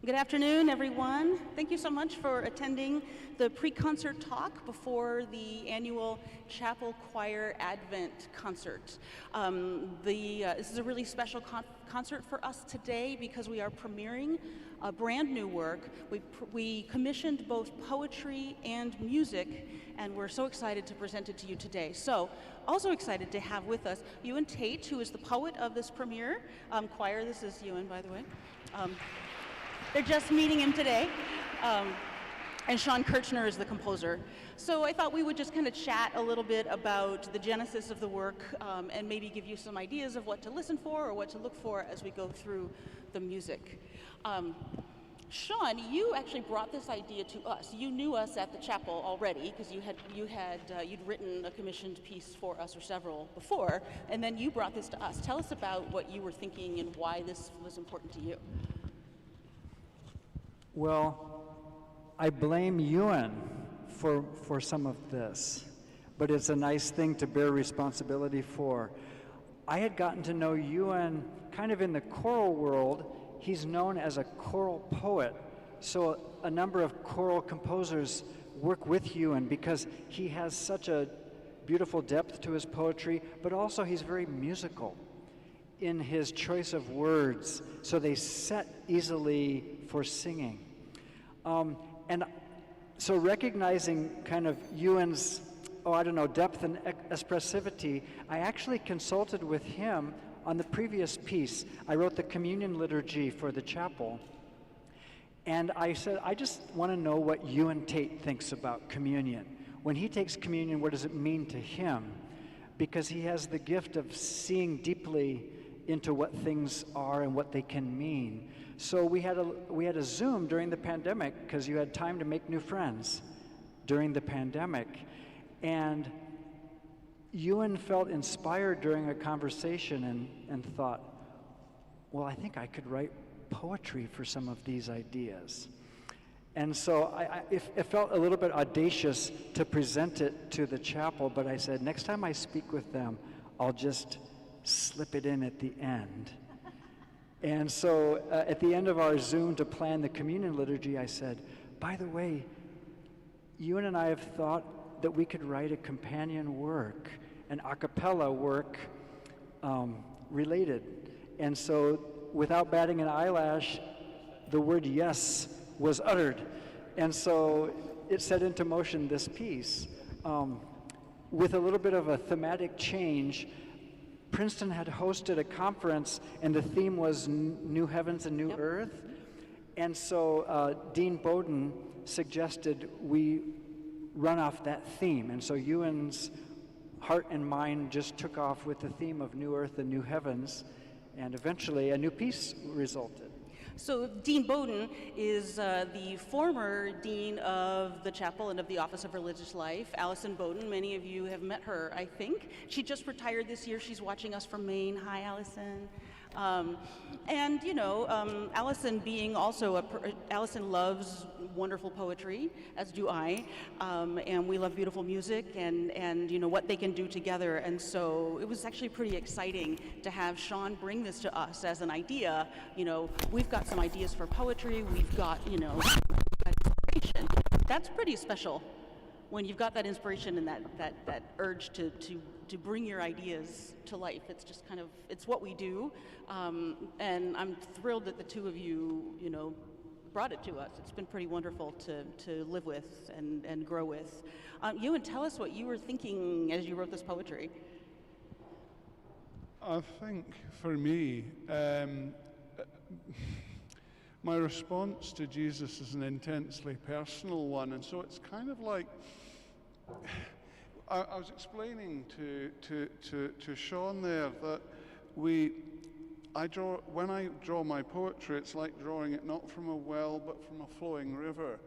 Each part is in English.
Good afternoon, everyone. Thank you so much for attending the pre-concert talk before the annual Chapel Choir Advent concert. This is a really special concert for us today because we are premiering a brand new work. We commissioned both poetry and music, and we're so excited to present it to you today. So, also excited to have with us Euan Tait, who is the poet of this premiere choir. This is Euan, by the way. They're just meeting him today. And Shawn Kirchner is the composer. So I thought we would just kind of chat a little bit about the genesis of the work and maybe give you some ideas of what to listen for or what to look for as we go through the music. Shawn, you actually brought this idea to us. You knew us at the chapel already because you'd written a commissioned piece for us or several before, and then you brought this to us. Tell us about what you were thinking and why this was important to you. Well, I blame Euan for some of this, but it's a nice thing to bear responsibility for. I had gotten to know Euan kind of in the choral world. He's known as a choral poet, so a number of choral composers work with Euan because he has such a beautiful depth to his poetry, but also he's very musical in his choice of words, so they set easily for singing. And so recognizing kind of Euan's, depth and expressivity, I actually consulted with him on the previous piece. I wrote the communion liturgy for the chapel. And I said, I just want to know what Euan Tait thinks about communion. When he takes communion, what does it mean to him? Because he has the gift of seeing deeply into what things are and what they can mean. So we had a Zoom during the pandemic because you had time to make new friends during the pandemic. And Euan felt inspired during a conversation and thought, well, I think I could write poetry for some of these ideas. And so it felt a little bit audacious to present it to the chapel, but I said, next time I speak with them, I'll just slip it in at the end. And so at the end of our Zoom to plan the communion liturgy, I said, by the way, Euan and I have thought that we could write a companion work, an a cappella work related. And so without batting an eyelash, the word yes was uttered. And so it set into motion this piece. With a little bit of a thematic change, Princeton had hosted a conference, and the theme was New Heavens and New Earth. And so Dean Bowden suggested we run off that theme. And so Euan's heart and mind just took off with the theme of New Earth and New Heavens, and eventually a new piece resulted. So Dean Bowden is the former dean of the chapel and of the Office of Religious Life. Allison Bowden, many of you have met her, I think. She just retired this year. She's watching us from Maine. Hi, Allison. And Allison being also Allison loves wonderful poetry, as do I, and we love beautiful music and what they can do together. And so it was actually pretty exciting to have Shawn bring this to us as an idea. We've got some ideas for poetry. We've got inspiration. That's pretty special when you've got that inspiration and that urge to bring your ideas to life. It's just kind of, it's what we do. And I'm thrilled that the two of you, brought it to us. It's been pretty wonderful to live with and grow with. Euan, tell us what you were thinking as you wrote this poetry. I think for me, my response to Jesus is an intensely personal one, and so it's kind of like, I was explaining to Shawn there that when I draw my poetry, it's like drawing it not from a well, but from a flowing river.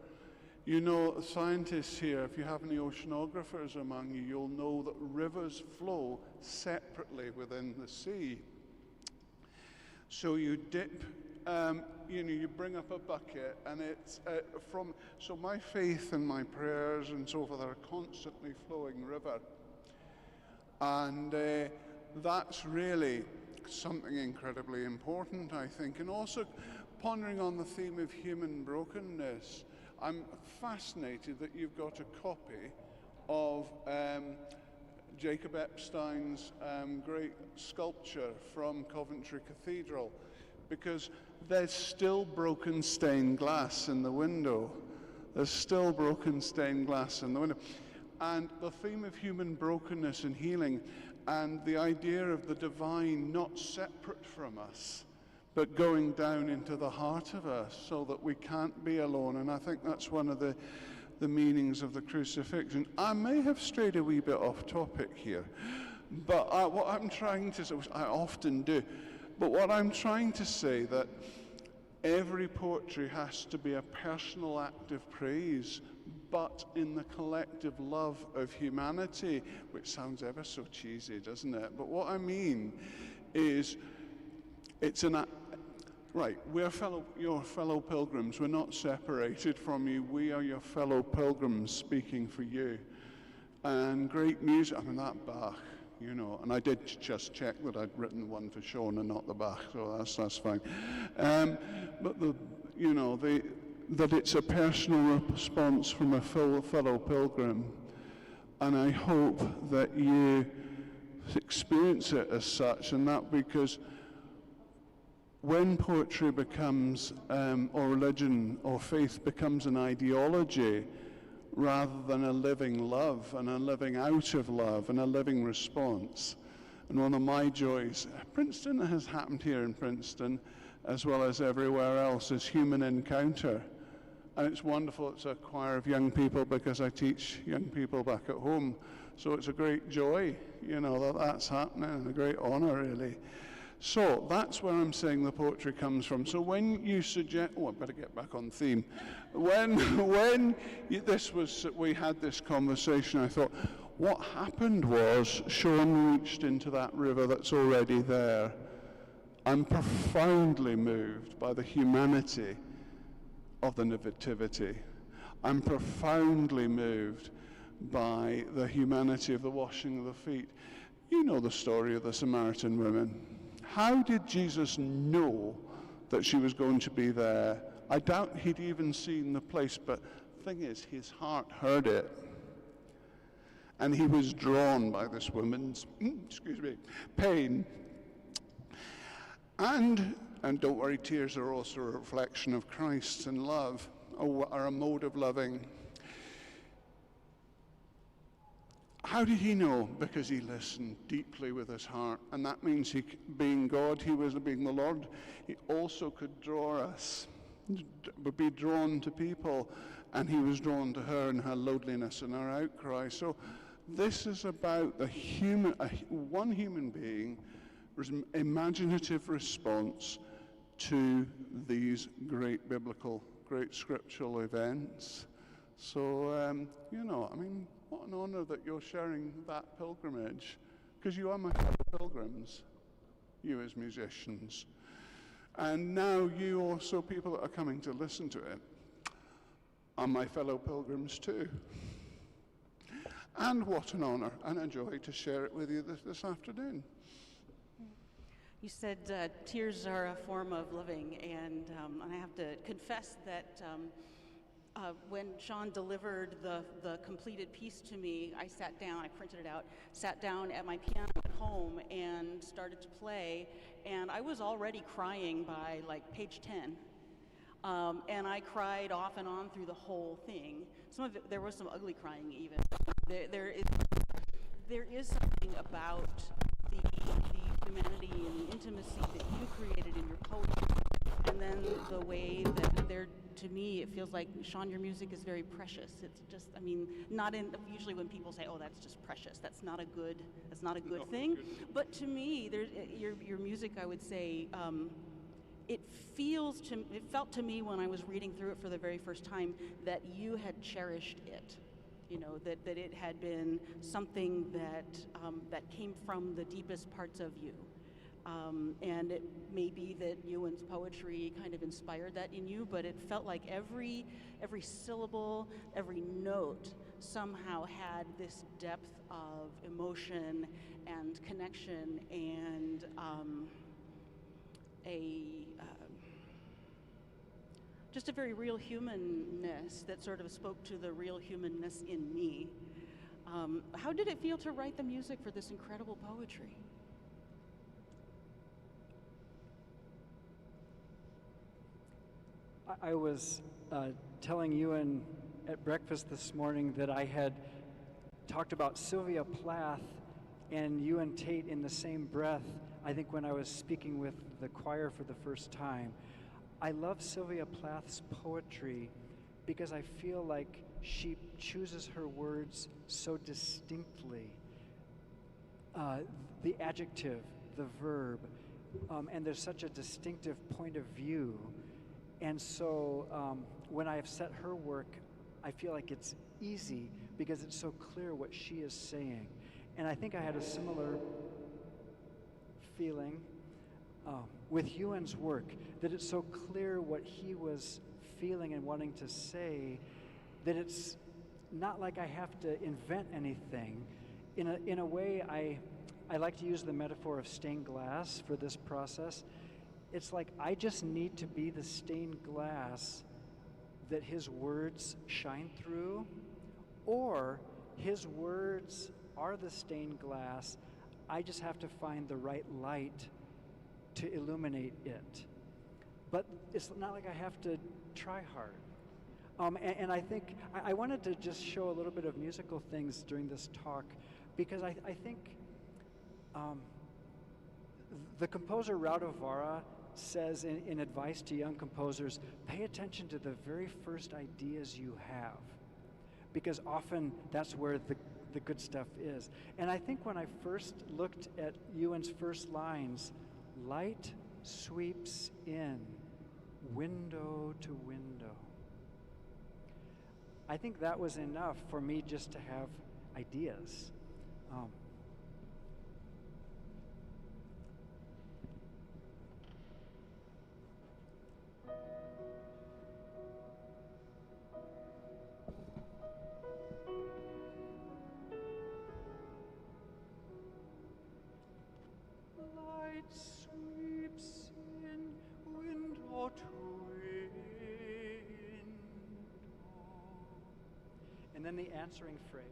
Scientists here, if you have any oceanographers among you, you'll know that rivers flow separately within the sea. So you dip, you bring up a bucket, and it's so my faith and my prayers and so forth are a constantly flowing river. And that's really something incredibly important, I think. And also, pondering on the theme of human brokenness, I'm fascinated that you've got a copy of Jacob Epstein's great sculpture from Coventry Cathedral, because there's still broken stained glass in the window. There's still broken stained glass in the window. And the theme of human brokenness and healing, and the idea of the divine not separate from us, but going down into the heart of us so that we can't be alone. And I think that's one of the meanings of the crucifixion. I may have strayed a wee bit off topic here, but what I'm trying to say, which I often do, but what I'm trying to say, that every poetry has to be a personal act of praise, but in the collective love of humanity, which sounds ever so cheesy, doesn't it? But what I mean is, it's an act. Right, we're your fellow pilgrims. We're not separated from you. We are your fellow pilgrims speaking for you. And great music, I mean, that Bach, you know, and I did just check that I'd written one for Shawn and not the Bach, so that's fine. But that it's a personal response from a fellow pilgrim, and I hope that you experience it as such, and that because when poetry becomes, or religion or faith becomes an ideology rather than a living love and a living out of love and a living response. And one of my joys, Princeton has happened here in Princeton as well as everywhere else, is human encounter. And it's wonderful, it's a choir of young people because I teach young people back at home. So it's a great joy, you know, that that's happening, and a great honor really. So that's where I'm saying the poetry comes from. So when you suggest, oh, I better get back on theme. When we had this conversation, I thought, what happened was Shawn reached into that river that's already there. I'm profoundly moved by the humanity of the Nativity. I'm profoundly moved by the humanity of the washing of the feet. You know the story of the Samaritan women. How did Jesus know that she was going to be there? I doubt he'd even seen the place, but the thing is, his heart heard it. And he was drawn by this woman's, pain. And don't worry, tears are also a reflection of Christ and love, or are a mode of loving. How did he know? Because he listened deeply with his heart. And that means being God, he was being the Lord. He also could draw us, be drawn to people. And he was drawn to her in her loneliness and her outcry. So this is about one human being, imaginative response to these great biblical, great scriptural events. So, I mean, what an honor that you're sharing that pilgrimage, because you are my fellow pilgrims, you as musicians. And now you also, people that are coming to listen to it, are my fellow pilgrims too. And what an honor and a joy to share it with you this afternoon. You said tears are a form of living, and I have to confess that when Shawn delivered the completed piece to me, I sat down, I printed it out, sat down at my piano at home and started to play, and I was already crying by like page 10. And I cried off and on through the whole thing. Some of it, there was some ugly crying even. There is something about the humanity and the intimacy that you created in your poetry, and then the way that to me, it feels like, Shawn, your music is very precious. It's just, I mean, usually when people say, oh, that's just precious, that's not a good thing. But to me, your music, I would say, it felt to me when I was reading through it for the very first time that you had cherished it. You know, that it had been something that came from the deepest parts of you. And it may be that Euan's poetry kind of inspired that in you, but it felt like every syllable, every note somehow had this depth of emotion and connection and just a very real humanness that sort of spoke to the real humanness in me. How did it feel to write the music for this incredible poetry? I was telling Euan at breakfast this morning that I had talked about Sylvia Plath and Euan Tait in the same breath, I think when I was speaking with the choir for the first time. I love Sylvia Plath's poetry because I feel like she chooses her words so distinctly. The adjective, the verb, and there's such a distinctive point of view. And so when I've set her work, I feel like it's easy because it's so clear what she is saying. And I think I had a similar feeling with Euan's work, that it's so clear what he was feeling and wanting to say, that it's not like I have to invent anything. In a way, I like to use the metaphor of stained glass for this process. It's like I just need to be the stained glass that his words shine through, or his words are the stained glass. I just have to find the right light to illuminate it. But it's not like I have to try hard. And I think I wanted to just show a little bit of musical things during this talk, because I think the composer Radovan says in advice to young composers, pay attention to the very first ideas you have, because often that's where the good stuff is. And I think when I first looked at Euan's first lines, light sweeps in, window to window, I think that was enough for me just to have ideas. Light sweeps in, window to window. And then the answering phrase.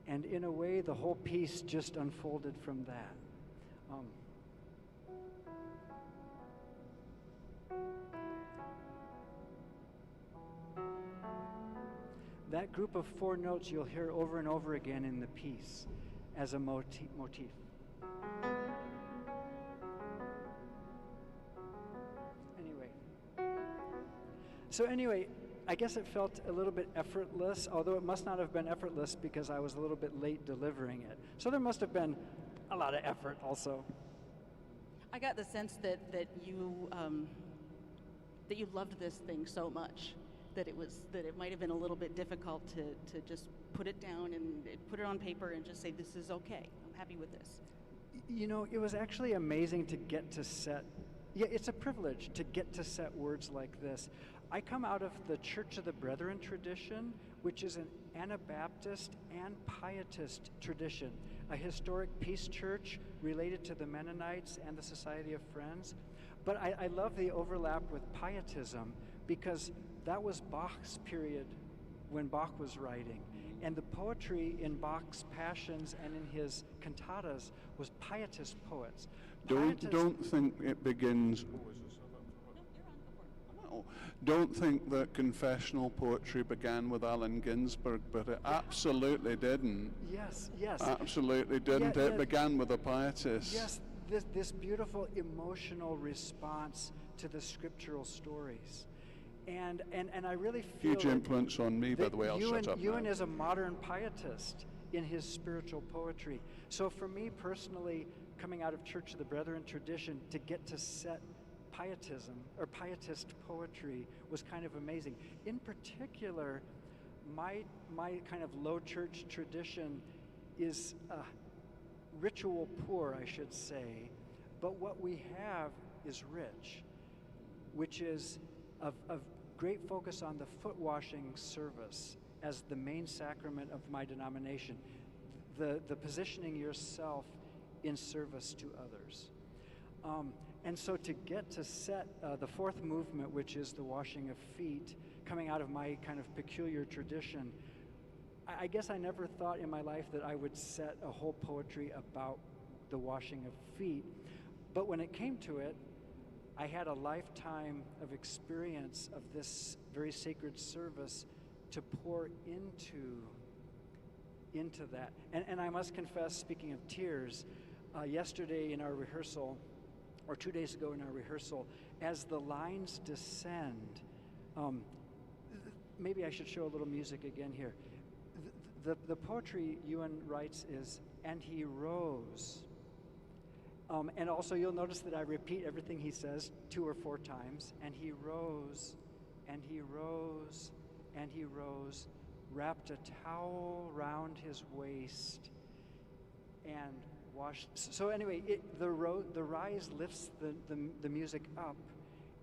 And in a way, the whole piece just unfolded from that. That group of 4 notes you'll hear over and over again in the piece as a motif. Anyway, I guess it felt a little bit effortless, although it must not have been effortless because I was a little bit late delivering it. So there must have been a lot of effort also. I got the sense that you loved this thing so much that it might have been a little bit difficult to just put it down and put it on paper and just say, this is okay, I'm happy with this. You know, it was actually amazing to get to set, it's a privilege to get to set words like this. I come out of the Church of the Brethren tradition, which is an Anabaptist and Pietist tradition, a historic peace church related to the Mennonites and the Society of Friends. But I love the overlap with Pietism, because that was Bach's period when Bach was writing. And the poetry in Bach's Passions and in his cantatas was Pietist poets. Don't think it begins... Don't think that confessional poetry began with Allen Ginsberg, but it absolutely didn't. Yes. Absolutely didn't. It began with a pietist. Yes, this beautiful emotional response to the scriptural stories. And I really feel huge influence on me, by the way. I'll shut up now. Euan is a modern pietist in his spiritual poetry. So for me personally, coming out of Church of the Brethren tradition, to get to set pietism or pietist poetry was kind of amazing. In particular, my kind of low church tradition is ritual poor, I should say, but what we have is rich, which is of great focus on the foot washing service as the main sacrament of my denomination, the positioning yourself in service to others. And so to get to set the fourth movement, which is the washing of feet, coming out of my kind of peculiar tradition, I guess I never thought in my life that I would set a whole poetry about the washing of feet. But when it came to it, I had a lifetime of experience of this very sacred service to pour into that. And I must confess, speaking of tears, yesterday in our rehearsal, or 2 days ago in our rehearsal, as the lines descend, maybe I should show a little music again here. The poetry Euan writes is, and he rose. And also you'll notice that I repeat everything he says 2 or 4 times. And he rose, and he rose, and he rose, wrapped a towel round his waist, and washed. So anyway, the rise lifts the music up,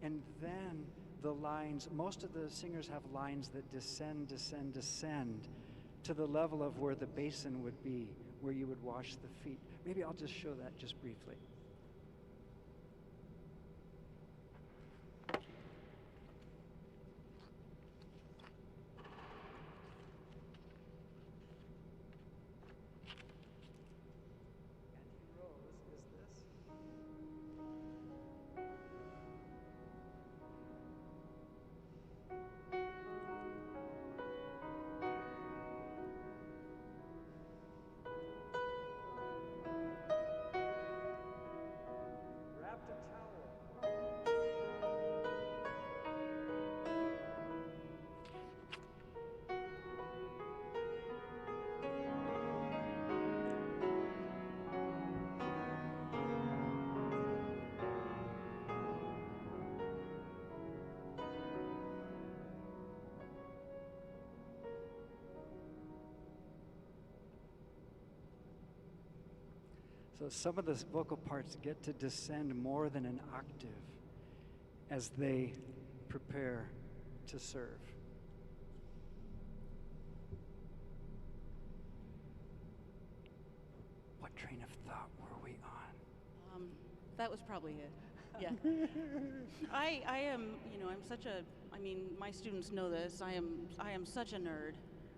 and then the lines, most of the singers have lines that descend, descend, descend to the level of where the basin would be, where you would wash the feet. Maybe I'll just show that just briefly. So some of the vocal parts get to descend more than an octave as they prepare to serve. What train of thought were we on? That was probably it. Yeah. I am, I'm such a, my students know this. I am such a nerd.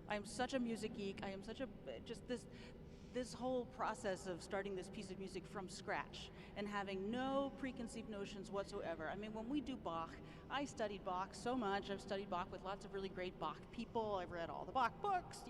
I am such a music geek. I am such a, just this whole process of starting this piece of music from scratch and having no preconceived notions whatsoever. When we do Bach, I studied Bach so much. I've studied Bach with lots of really great Bach people. I've read all the Bach books,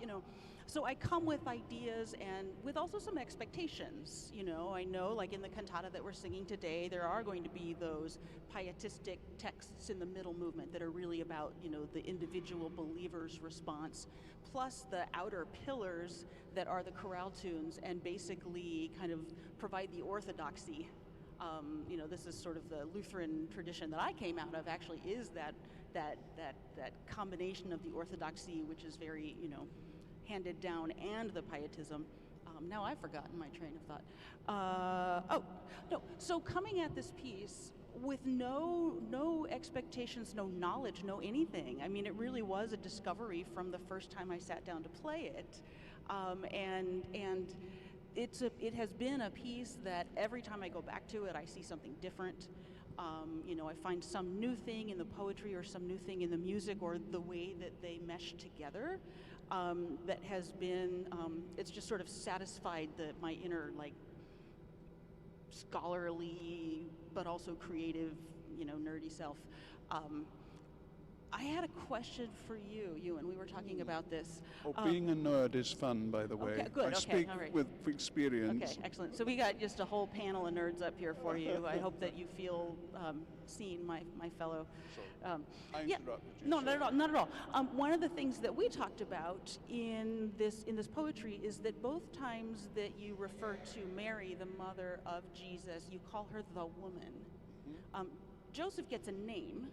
So I come with ideas and with also some expectations, I know, like in the cantata that we're singing today, there are going to be those pietistic texts in the middle movement that are really about, the individual believer's response, plus the outer pillars that are the chorale tunes and basically kind of provide the orthodoxy. This is sort of the Lutheran tradition that I came out of, actually, is that combination of the orthodoxy, which is very, handed down, and the pietism. Now I've forgotten my train of thought. So coming at this piece with no expectations, no knowledge, no anything. It really was a discovery from the first time I sat down to play it, and it has been a piece that every time I go back to it, I see something different. I find some new thing in the poetry or some new thing in the music or the way that they mesh together that has been, it's just sort of satisfied my inner, scholarly but also creative, nerdy self. I had a question for you, Euan. We were talking about this. Being a nerd is fun, by the way. Okay, good. I speak all right. with experience. Okay, excellent. So we got just a whole panel of nerds up here for you. I hope that you feel seen, my fellow. I interrupted you. No, not at all. One of the things that we talked about in this poetry is that both times that you refer to Mary, the mother of Jesus, you call her the woman. Joseph gets a name.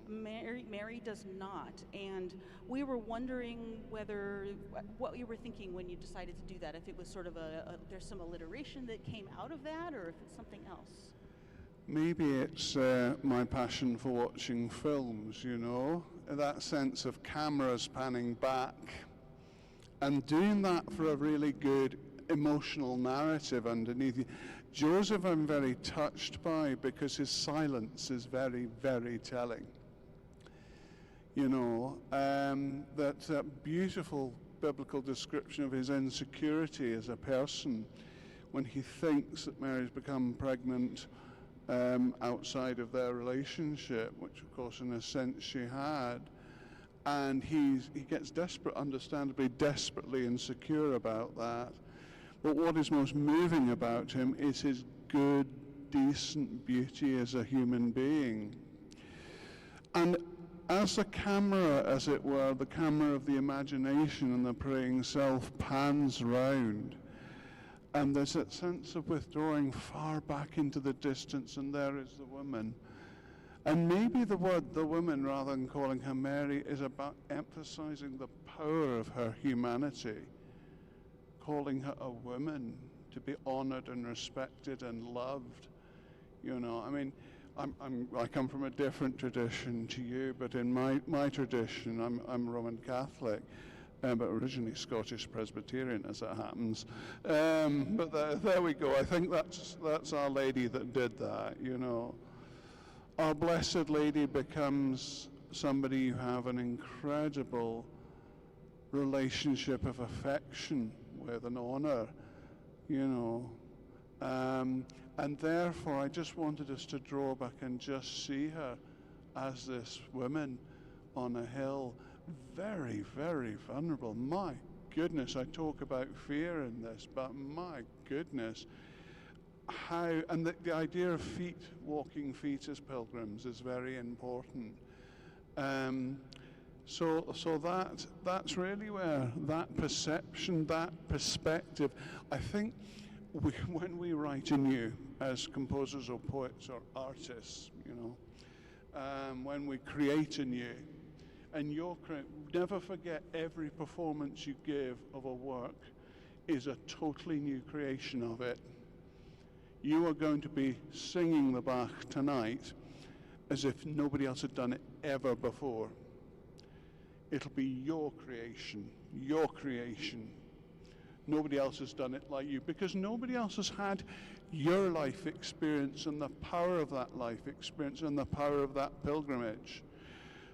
Mary does not, and we were wondering what you were thinking when you decided to do that. If it was sort of there's some alliteration that came out of that, or if it's something else. Maybe it's my passion for watching films, you know, that sense of cameras panning back and doing that for a really good emotional narrative underneath. Joseph I'm very touched by because his silence is very, very telling. You know, that beautiful biblical description of his insecurity as a person when he thinks that Mary's become pregnant outside of their relationship, which of course in a sense she had, and he gets understandably desperately insecure about that. But what is most moving about him is his good, decent beauty as a human being. And as the camera, as it were, the camera of the imagination and the praying self pans round, and there's that sense of withdrawing far back into the distance, and there is the woman. And maybe the word the woman, rather than calling her Mary, is about emphasizing the power of her humanity, calling her a woman to be honored and respected and loved. You know, I mean, I come from a different tradition to you, but in my tradition, I'm Roman Catholic, but originally Scottish Presbyterian, as it happens. But there we go. I think that's Our Lady that did that. You know, Our Blessed Lady becomes somebody you have an incredible relationship of affection with and honor. You know. And therefore, I just wanted us to draw back and just see her as this woman on a hill, very, very vulnerable. My goodness, I talk about fear in this, but my goodness, how, and the idea of feet, walking feet as pilgrims is very important. So that's really where that perception, that perspective, I think, when we write anew as composers or poets or artists, you know, when we create anew, and never forget every performance you give of a work is a totally new creation of it. You are going to be singing the Bach tonight as if nobody else had done it ever before. It'll be your creation, your creation. Nobody else has done it like you, because nobody else has had your life experience and the power of that life experience and the power of that pilgrimage.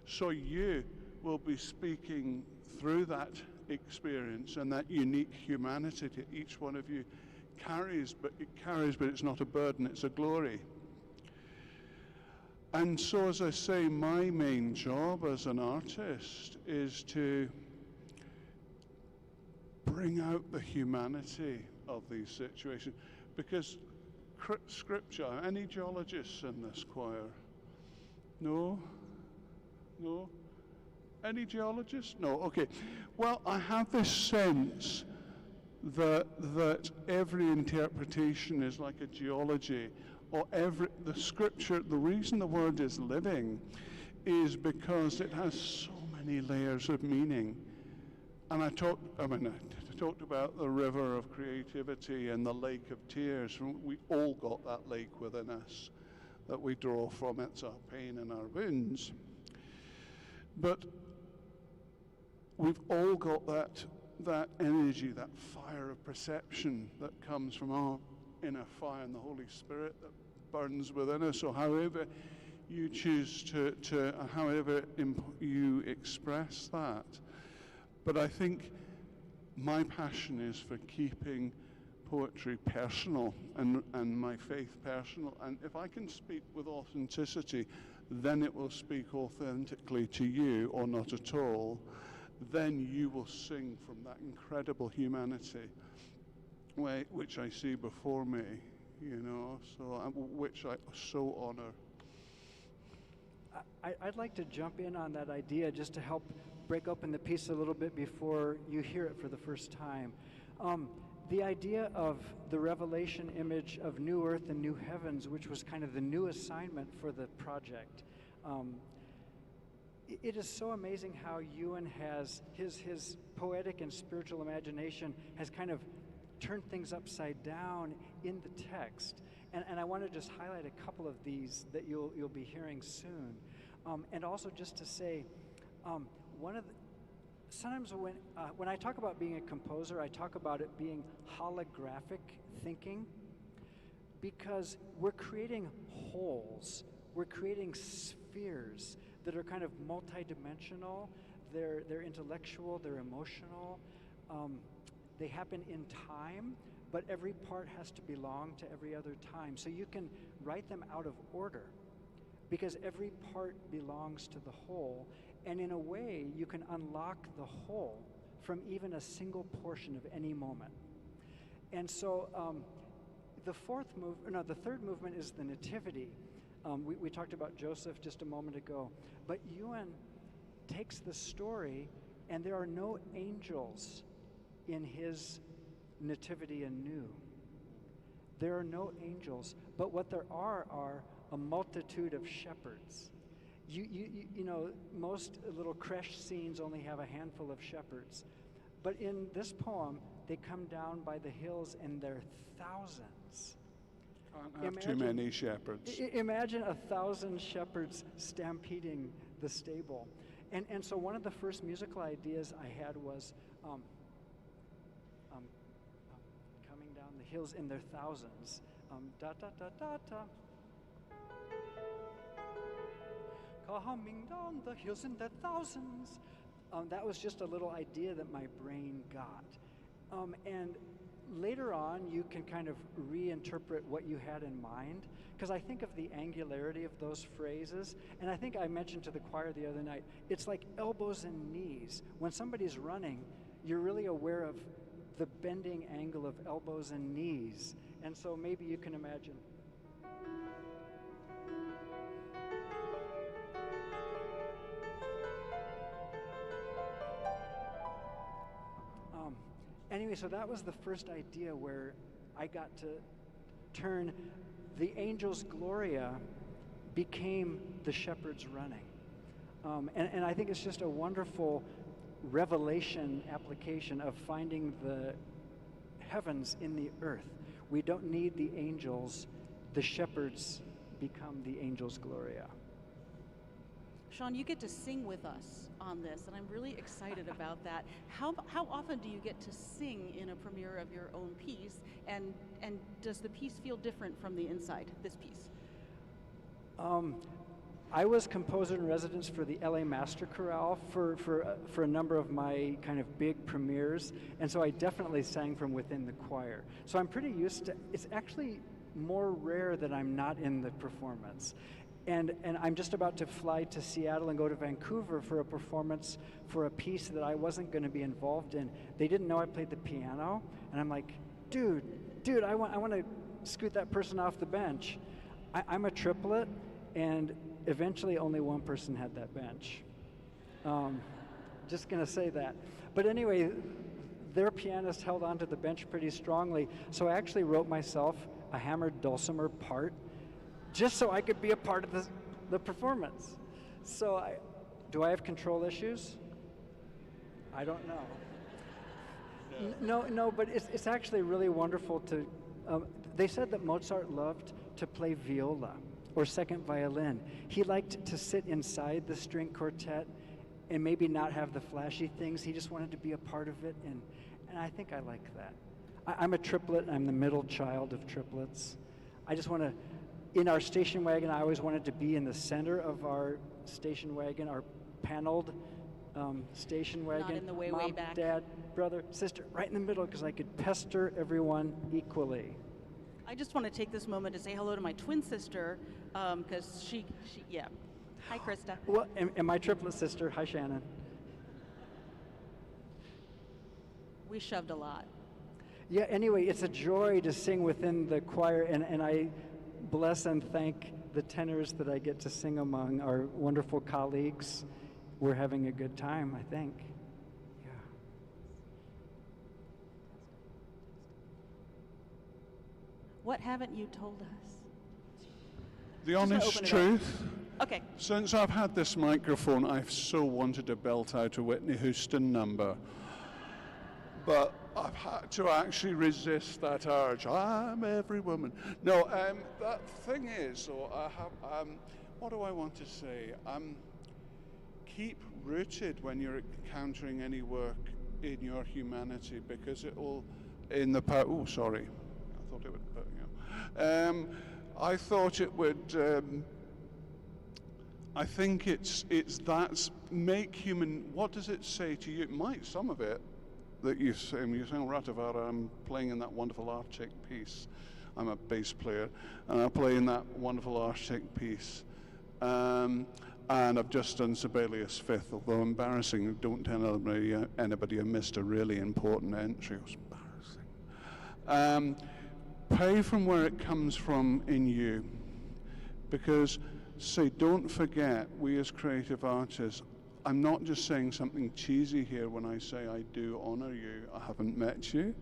So you will be speaking through that experience and that unique humanity that each one of you carries, but it's not a burden, it's a glory. And so, as I say, my main job as an artist is to bring out the humanity of these situations, because scripture, any geologists in this choir? No? Any geologists? No, okay. Well, I have this sense that every interpretation is like a geology, or the scripture, the reason the word is living is because it has so many layers of meaning. And I talked about the river of creativity and the lake of tears. We all got that lake within us that we draw from. It's our pain and our wounds. But we've all got that energy, that fire of perception that comes from our inner fire and the Holy Spirit that burns within us, or however you choose to however you express that. But I think my passion is for keeping poetry personal and my faith personal. And if I can speak with authenticity, then it will speak authentically to you, or not at all. Then you will sing from that incredible humanity, which I see before me, you know, which I so honor. I'd like to jump in on that idea just to help break open the piece a little bit before you hear it for the first time. The idea of the revelation image of new earth and new heavens, which was kind of the new assignment for the project. It is so amazing how Euan has his poetic and spiritual imagination has kind of turned things upside down in the text. And I want to just highlight a couple of these that you'll be hearing soon. And also just to say, sometimes when I talk about being a composer, I talk about it being holographic thinking, because we're creating wholes, we're creating spheres that are kind of multidimensional. They're intellectual, they're emotional. They happen in time, but every part has to belong to every other time. So you can write them out of order, because every part belongs to the whole, and in a way you can unlock the whole from even a single portion of any moment. And so the third movement is the Nativity. We talked about Joseph just a moment ago, but Euan takes the story, and there are no angels in his Nativity anew. There are no angels, but what there are a multitude of shepherds. You know, most little creche scenes only have a handful of shepherds, but in this poem, they come down by the hills, and they're thousands. Can't have too many shepherds. Imagine 1,000 shepherds stampeding the stable. And so one of the first musical ideas I had was coming down the hills in their thousands. Da da da da da. Coming down the hills in their thousands. That was just a little idea that my brain got. And later on, you can kind of reinterpret what you had in mind, because I think of the angularity of those phrases, and I think I mentioned to the choir the other night, it's like elbows and knees. When somebody's running, you're really aware of the bending angle of elbows and knees, and so maybe you can imagine. Anyway, so that was the first idea where I got to turn the angel's Gloria became the shepherd's running. And I think it's just a wonderful revelation application of finding the heavens in the earth. We don't need the angels. The shepherds become the angel's Gloria. Shawn, you get to sing with us on this, and I'm really excited about that. How often do you get to sing in a premiere of your own piece, and does the piece feel different from the inside, this piece? I was composer in residence for the LA Master Chorale for a number of my kind of big premieres, and so I definitely sang from within the choir. So I'm pretty used to, it's actually more rare that I'm not in the performance. And I'm just about to fly to Seattle and go to Vancouver for a performance for a piece that I wasn't going to be involved in. They didn't know I played the piano, and I'm like, dude, I want to scoot that person off the bench. I'm a triplet, and eventually only one person had that bench. Just going to say that. But anyway, their pianist held onto the bench pretty strongly, so I actually wrote myself a hammered dulcimer part, just so I could be a part of the performance. So do I have control issues? I don't know. No, but it's actually really wonderful to, they said that Mozart loved to play viola or second violin. He liked to sit inside the string quartet and maybe not have the flashy things. He just wanted to be a part of it, and I think I like that. I'm a triplet, I'm the middle child of triplets. I just want to, in our station wagon, I always wanted to be in the center of our station wagon, our paneled station wagon. Not in the way back. Dad, brother, sister, right in the middle, because I could pester everyone equally. I just want to take this moment to say hello to my twin sister, because she, yeah. Hi, Krista. Well, and my triplet sister, hi, Shannon. We shoved a lot. Yeah, anyway, it's a joy to sing within the choir, and I bless and thank the tenors that I get to sing among, our wonderful colleagues. We're having a good time, I think. Yeah. What haven't you told us? The Just gonna honest open it up. truth, Okay. since I've had this microphone, I've so wanted to belt out a Whitney Houston number. But I've had to actually resist that urge. I'm every woman. No, that thing is, so I have, what do I want to say? Keep rooted when you're encountering any work in your humanity, because it will, in the power, oh, sorry. I thought it would, I thought it would, I think it's that's make human, what does it say to you? Some of it, that you sing Ratavara, I'm playing in that wonderful Arctic piece. I'm a bass player, and I play in that wonderful Arctic piece. And I've just done Sibelius Fifth, although embarrassing. Don't tell anybody I missed a really important entry. It was embarrassing. Pray from where it comes from in you, because don't forget, we as creative artists, I'm not just saying something cheesy here when I say I do honor you. I haven't met you,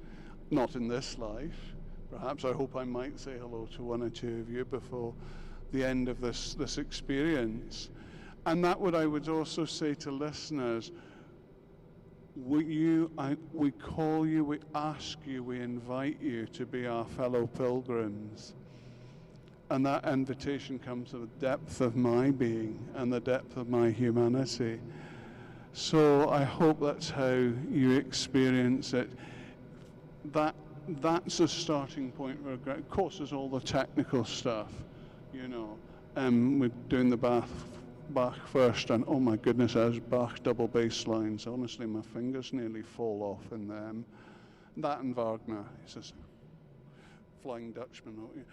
not in this life. Perhaps I hope I might say hello to one or two of you before the end of this experience. And that I would also say to listeners, we call you, we ask you, we invite you to be our fellow pilgrims. And that invitation comes to the depth of my being and the depth of my humanity. So I hope that's how you experience it. That's a starting point. Of course, there's all the technical stuff, you know. We're doing the Bach first, and oh my goodness, there's Bach double bass lines. Honestly, my fingers nearly fall off in them. That and Wagner. He says, Flying Dutchman, don't you?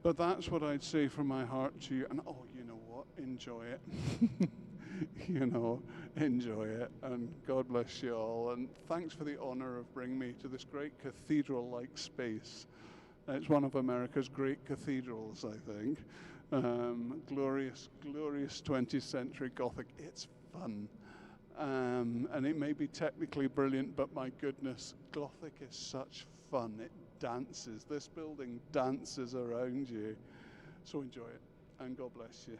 But that's what I'd say from my heart to you. And oh, you know what? Enjoy it. You know, enjoy it. And God bless you all. And thanks for the honor of bringing me to this great cathedral-like space. It's one of America's great cathedrals, I think. Glorious, glorious 20th century Gothic. It's fun. And it may be technically brilliant, but my goodness, Gothic is such fun. It dances. This building dances around you. So enjoy it, and God bless you.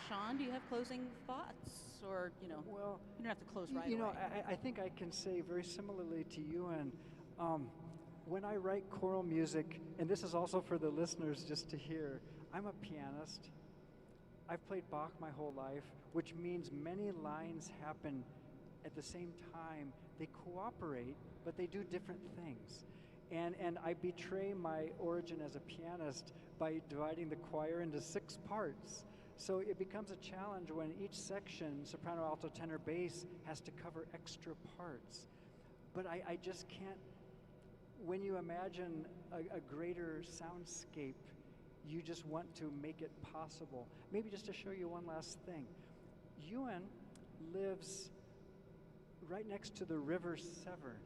Shawn, do you have closing thoughts? Or, Well, you don't have to close right you know, away. I think I can say very similarly to you, and when I write choral music, and this is also for the listeners just to hear, I'm a pianist. I've played Bach my whole life, which means many lines happen at the same time. They cooperate, but they do different things. And I betray my origin as a pianist by dividing the choir into 6 parts. So it becomes a challenge when each section, soprano, alto, tenor, bass, has to cover extra parts. But I just can't, when you imagine a greater soundscape, you just want to make it possible. Maybe just to show you one last thing. Euan lives right next to the River Severn,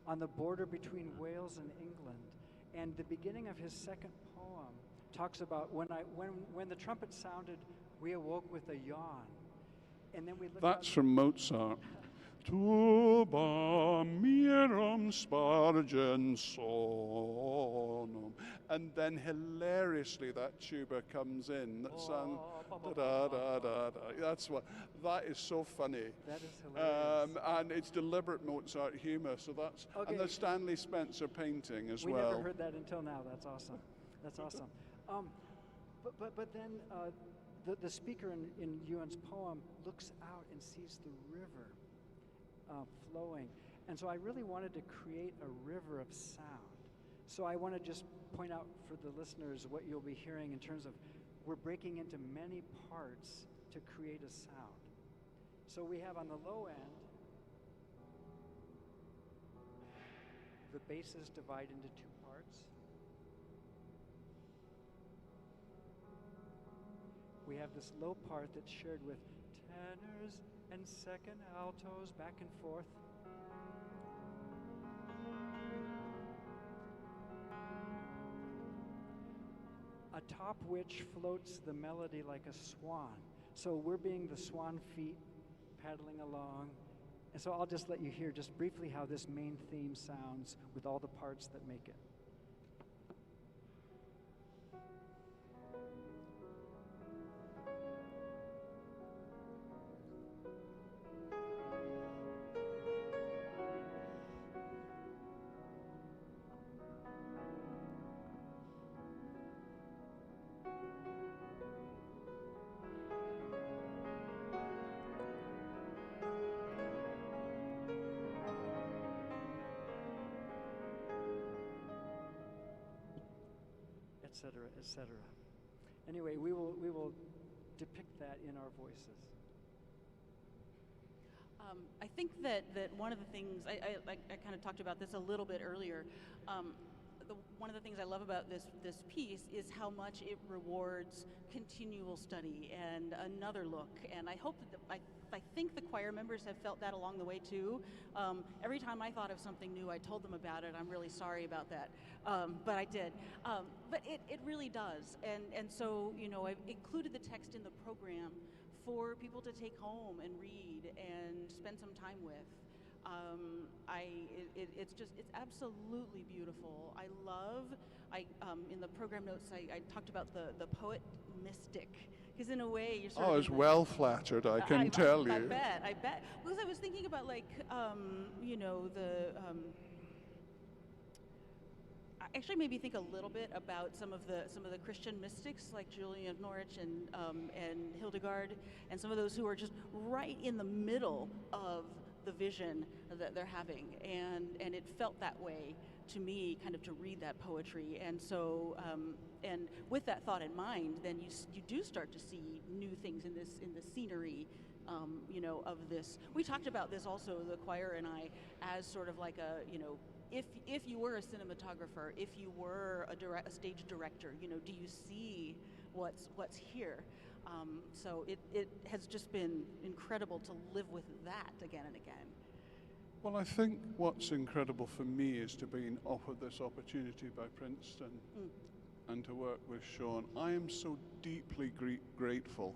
on the border between Wales and England. And the beginning of his second poem talks about when the trumpet sounded, we awoke with a yawn. And then we looked That's out. from Mozart. Tuba mirum spargens sonum. And then hilariously that tuba comes in. That sound, da da da da. That is so funny. That is hilarious. And it's deliberate Mozart humor. So that's Okay. And the Stanley Spencer painting as We well. never heard that until now. That's awesome. That's awesome. But then the speaker in Euan's poem looks out and sees the river flowing. And so I really wanted to create a river of sound. So I want to just point out for the listeners what you'll be hearing in terms of we're breaking into many parts to create a sound. So we have on the low end, the basses divide into 2 parts. We have this low part that's shared with tenors and second altos back and forth. Atop which floats the melody like a swan. So we're being the swan feet paddling along. And so I'll just let you hear just briefly how this main theme sounds with all the parts that make it. Etc., etc. Anyway, we will depict that in our voices. I think that one of the things, I kind of talked about this a little bit earlier, one of the things I love about this piece is how much it rewards continual study and another look, and I hope that I think the choir members have felt that along the way too. Every time I thought of something new, I told them about it. I'm really sorry about that, but I did. But it really does, and so, you know, I've included the text in the program for people to take home and read and spend some time with. It's absolutely beautiful. I love, in the program notes, I talked about the poet mystic, because in a way you're sort of... I was well flattered, I can tell you. I bet. Because I was thinking about, like, you know, actually made me think a little bit about some of the Christian mystics like Julian of Norwich and Hildegard, and some of those who are just right in the middle of the vision that they're having, and it felt that way to me, kind of, to read that poetry. And so and with that thought in mind, then you do start to see new things in the scenery, you know, of this. We talked about this also, the choir and I, as sort of like a, you know, if you were a cinematographer, if you were a stage director, you know, do you see what's here? So it has just been incredible to live with that again and again. Well, I think what's incredible for me is to be offered this opportunity by Princeton and to work with Shawn. I am so deeply grateful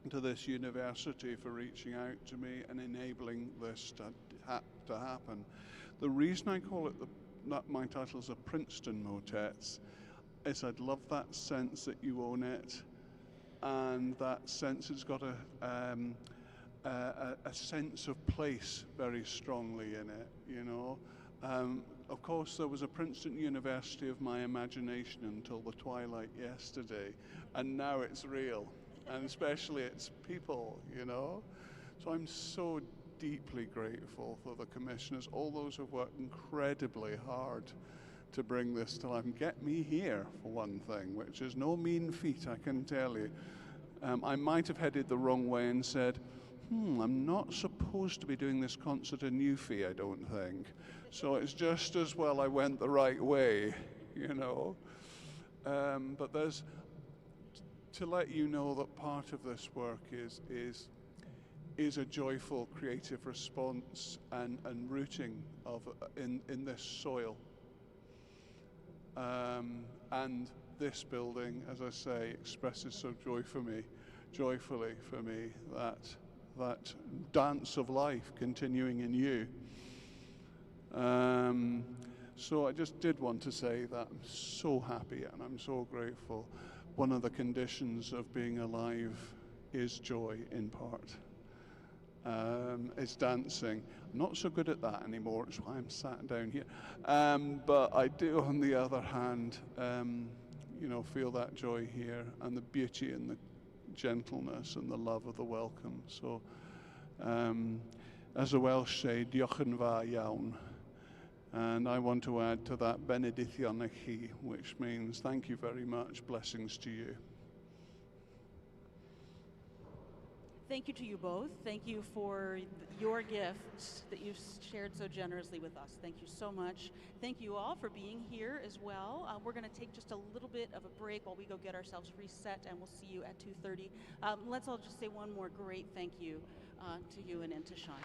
to this university for reaching out to me and enabling this to happen. The reason I call it my title is a Princeton Motets is I'd love that sense that you own it, and that sense it's got a sense of place very strongly in it, you know. Of course, there was a Princeton University of my imagination until the twilight yesterday, and now it's real, and especially its people, you know. So I'm so deeply grateful for the commissioners, all those who've worked incredibly hard to bring this to life and get me here, for one thing, which is no mean feat, I can tell you. I might have headed the wrong way and said, I'm not supposed to be doing this concert in Newfie, I don't think. So it's just as well I went the right way, you know. But there's, to let you know that part of this work is a joyful creative response and rooting of in this soil. And this building, as I say, expresses so joyfully for me that dance of life continuing in you. So I just did want to say that I'm so happy and I'm so grateful. One of the conditions of being alive is joy, in part. It's dancing. I'm not so good at that anymore, it's why I'm sat down here. But I do, on the other hand, you know, feel that joy here and the beauty and the gentleness and the love of the welcome. So, as the Welsh say, diolch yn fawr iawn. And I want to add to that, benedicción a chi, which means thank you very much, blessings to you. Thank you to you both. Thank you for your gift that you've shared so generously with us. Thank you so much. Thank you all for being here as well. We're going to take just a little bit of a break while we go get ourselves reset, and we'll see you at 2:30. Let's all just say one more great thank you to Euan and to Shawn.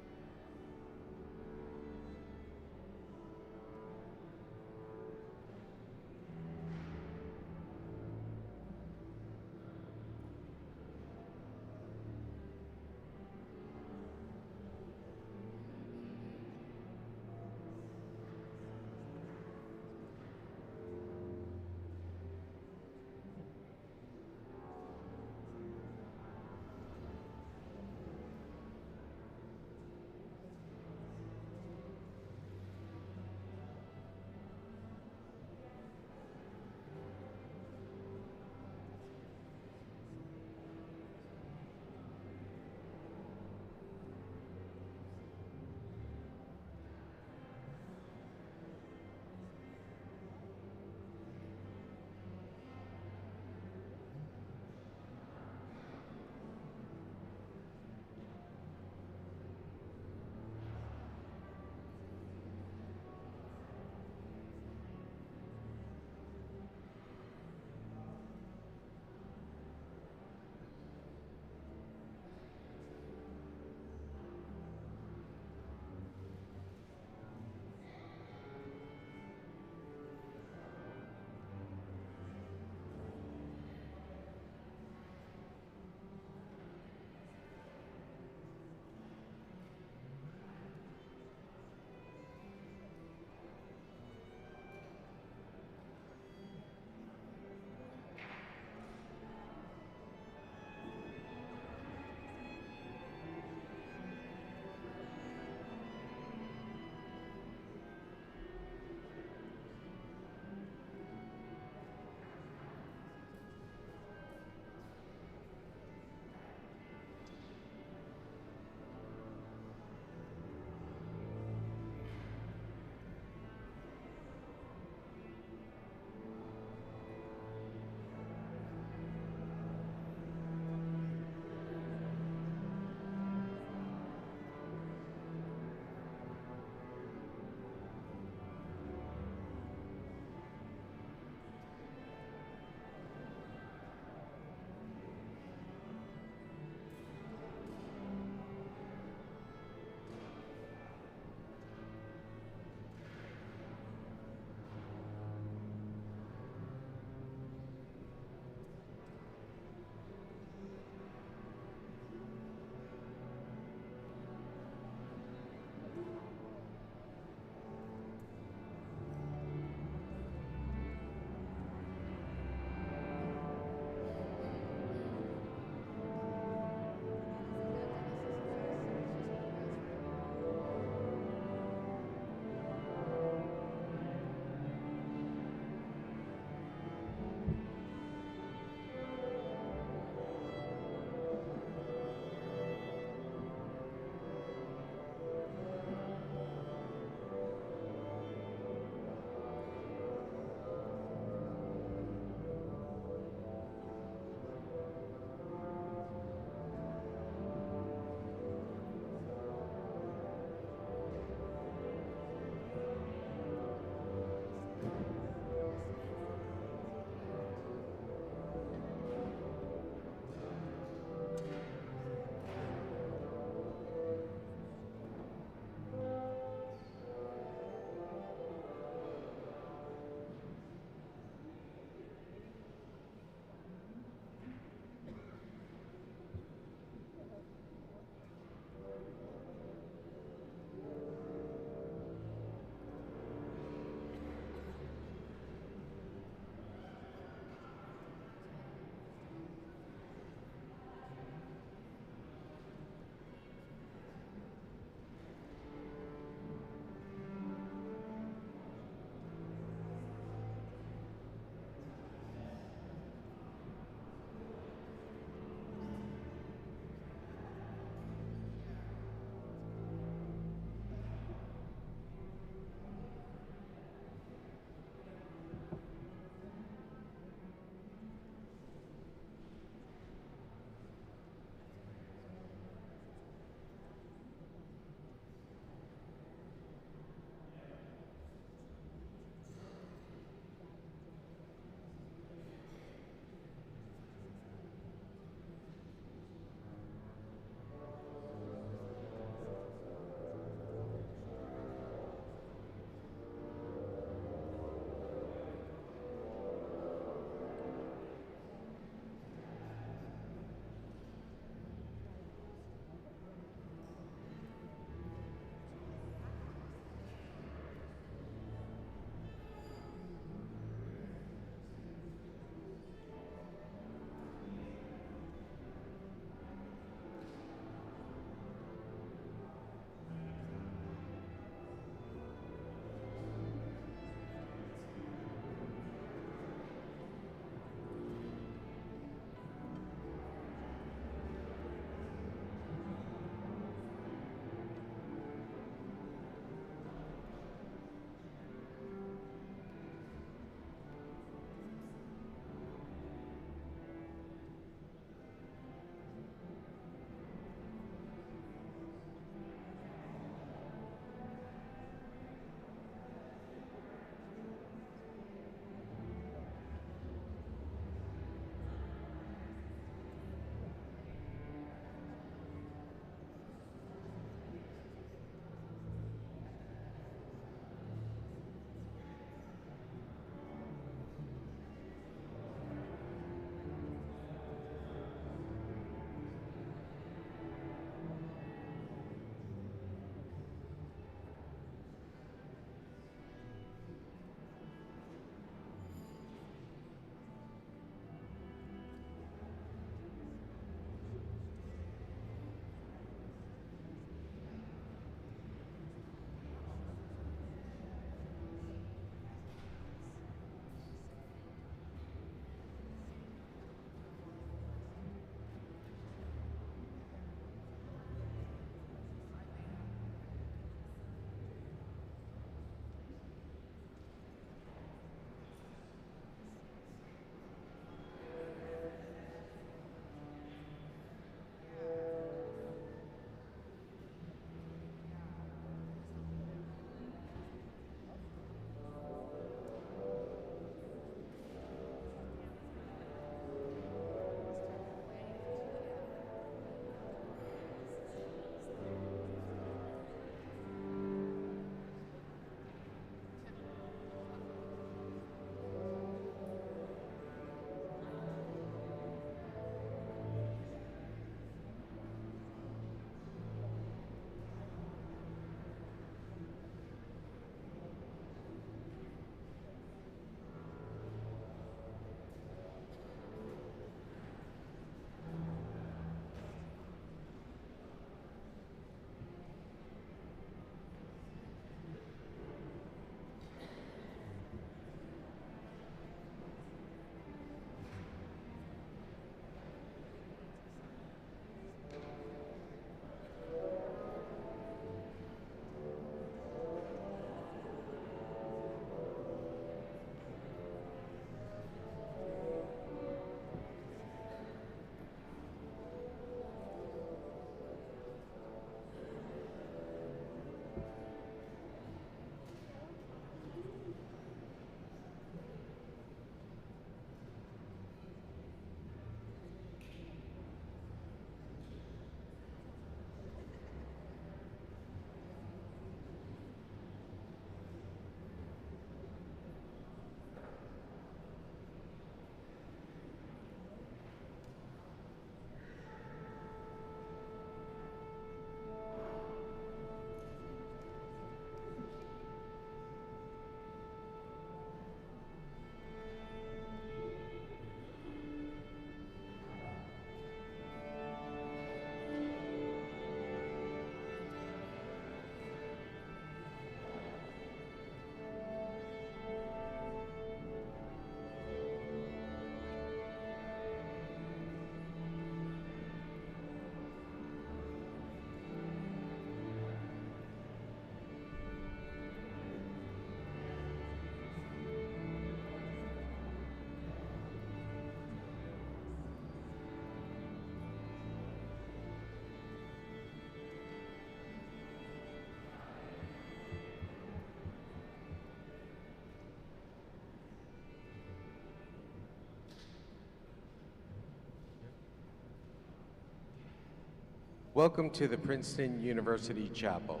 Welcome to the Princeton University Chapel.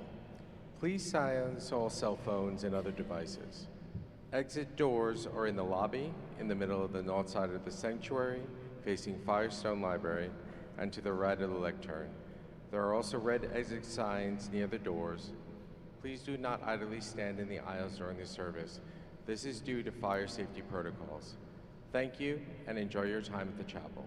Please silence all cell phones and other devices. Exit doors are in the lobby, in the middle of the north side of the sanctuary, facing Firestone Library, and to the right of the lectern. There are also red exit signs near the doors. Please do not idly stand in the aisles during the service. This is due to fire safety protocols. Thank you, and enjoy your time at the chapel.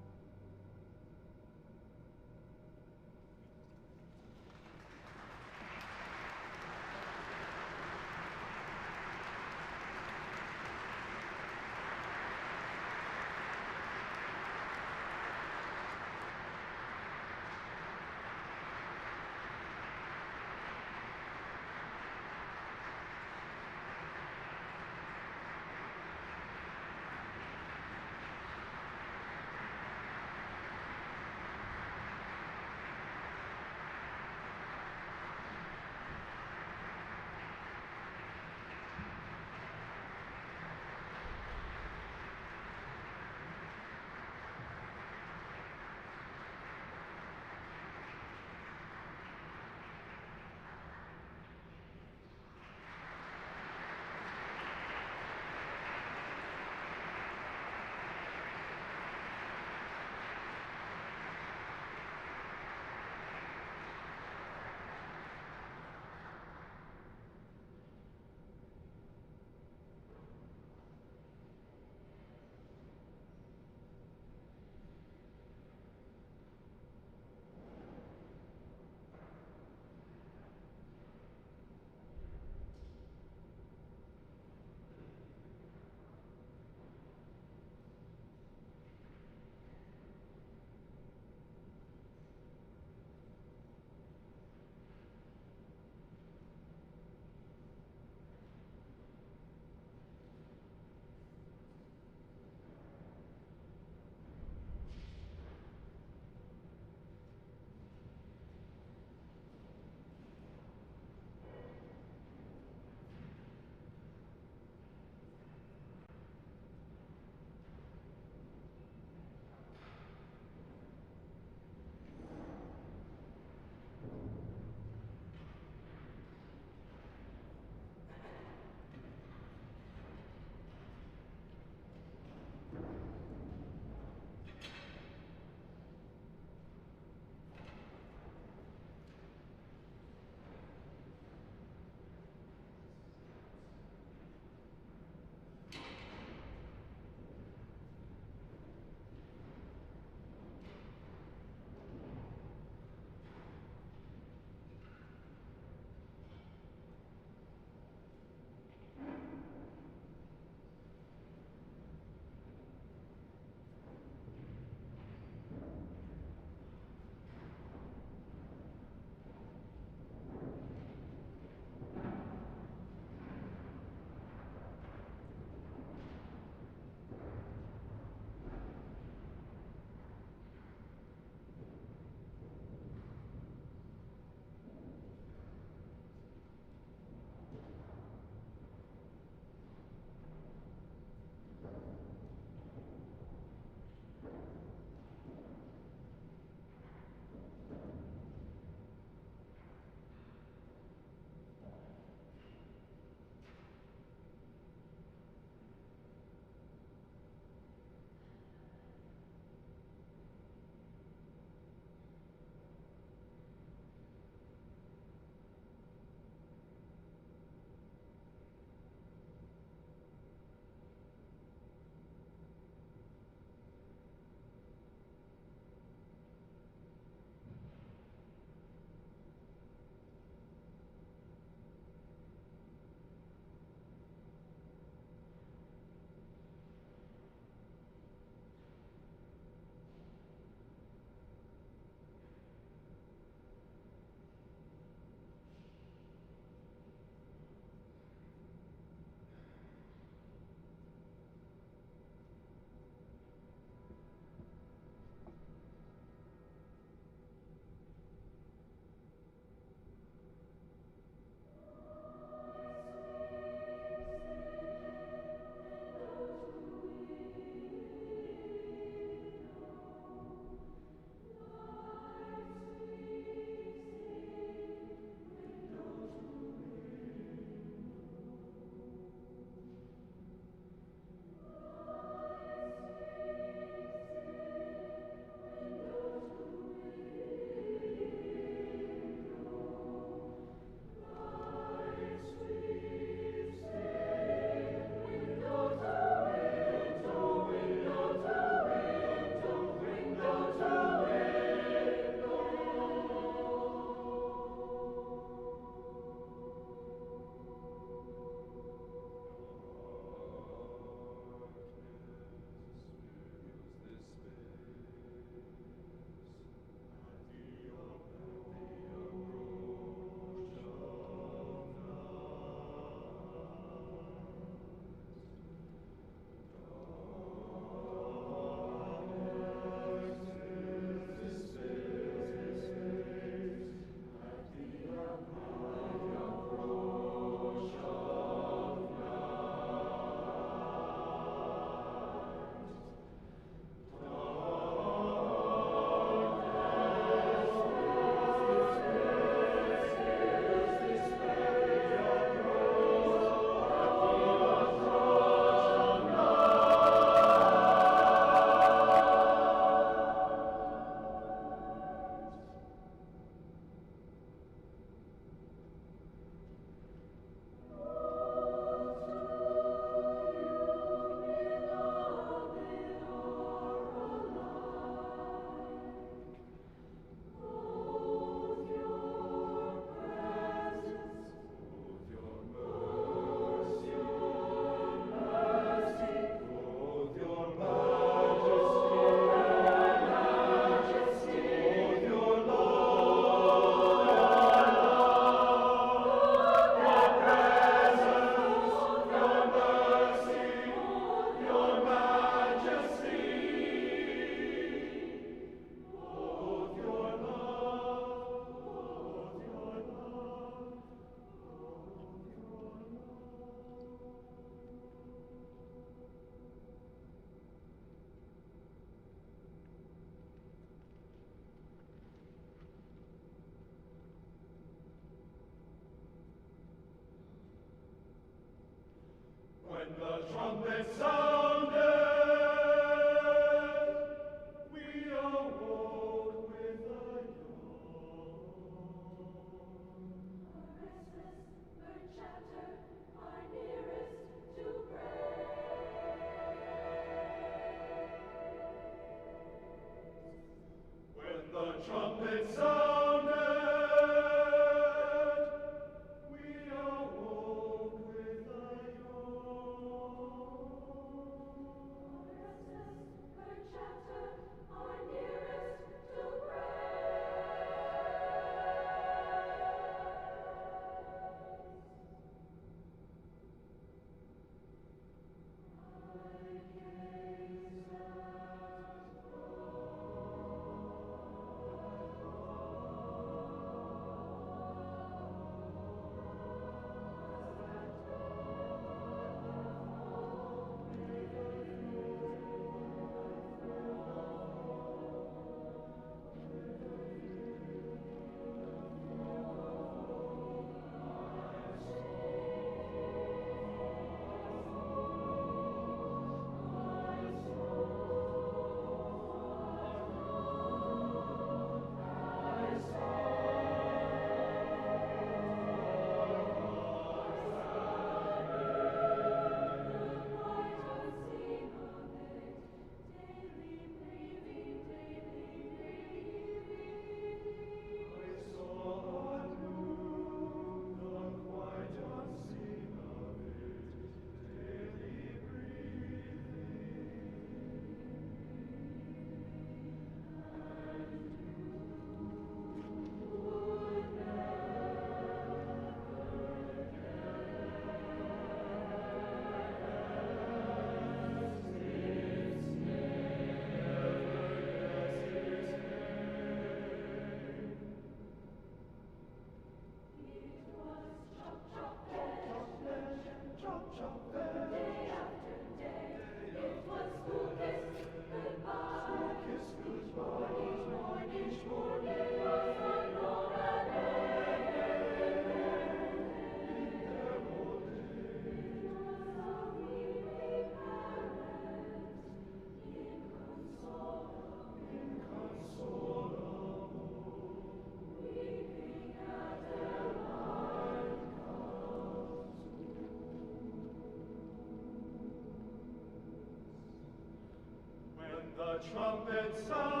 trumpet sound.